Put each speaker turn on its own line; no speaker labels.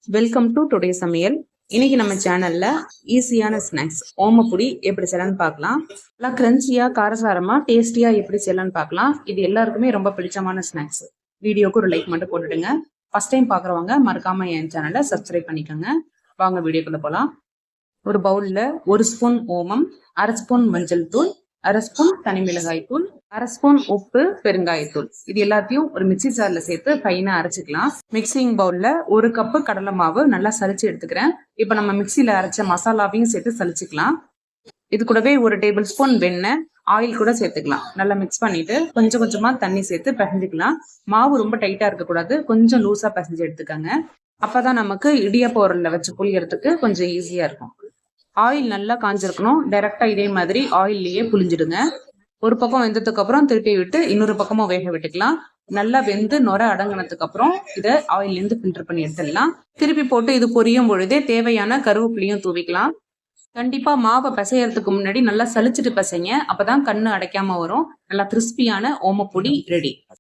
Welcome to today சமையல். இன்னைக்கு நம்ம சேனல்ல ஈஸியான ஸ்நாக்ஸ் ஓமப்பொடி எப்படி செய்யலாம்னு பார்க்கலாம். நல்லா கிரன்ச்சியா காரசாரமா டேஸ்டியா எப்படி செய்யலாம்னு பார்க்கலாம். இது எல்லாருக்குமே ரொம்ப பிடிச்சமான ஸ்நாக்ஸ். வீடியோக்கு ஒரு லைக் மட்டும் போட்டுடுங்க. ஃபர்ஸ்ட் டைம் பார்க்குறவங்க மறக்காம என் சேனலை சப்ஸ்கிரைப் பண்ணிக்கோங்க. வாங்க வீடியோக்குள்ள போகலாம். ஒரு பவுல்ல 1 ஸ்பூன் ஓமம், 1/2 ஸ்பூன் மஞ்சள் தூள், 1/2 ஸ்பூன் தனி மிளகாய் தூள், 1/2 ஸ்பூன் உப்பு, பெருங்காயத்தூள் இது எல்லாத்தையும் ஒரு மிக்சி ஜார்ல சேர்த்து ஃபைனா அரைச்சிக்கலாம். மிக்சிங் பவுல்ல 1 கப்பு கடலை மாவு நல்லா சலிச்சு எடுத்துக்கிறேன். இப்போ நம்ம மிக்சியில அரைச்ச மசாலாவையும் சேர்த்து சலிச்சுக்கலாம். இது கூடவே 1 டேபிள் ஸ்பூன் வெண்ணெய், ஆயில் கூட சேர்த்துக்கலாம். நல்லா மிக்ஸ் பண்ணிட்டு கொஞ்சம் கொஞ்சமா தண்ணி சேர்த்து பிசைஞ்சுக்கலாம். மாவு ரொம்ப டைட்டா இருக்கக்கூடாது, கொஞ்சம் லூஸா பிசைஞ்சு எடுத்துக்கோங்க. அப்பதான் நமக்கு இடியாப்ப உரல்ல வச்சு புளியறதுக்கு கொஞ்சம் ஈஸியா இருக்கும். ஆயில் நல்லா காஞ்சிருக்கணும். டைரக்டா இதே மாதிரி ஆயில்லயே புளிஞ்சிடுங்க. ஒரு பக்கம் வெந்ததுக்கு அப்புறம் திருப்பி விட்டு இன்னொரு பக்கமும் வேக விட்டுக்கலாம். நல்லா வெந்து நுர அடங்கினதுக்கு அப்புறம் இதை ஆயில்ல இருந்து ஃபில்டர் பண்ணி எடுத்துடலாம். திருப்பி போட்டு இது பொரியும் பொழுதே தேவையான கருவேப்பிலையும் தூவிக்கலாம். கண்டிப்பா மாவை பிசையறதுக்கு முன்னாடி நல்லா சலிச்சுட்டு பிசைங்க. அப்பதான் கண்ணு அடைக்காம வரும். நல்லா கிறிஸ்பியான ஓமப்பொடி ரெடி.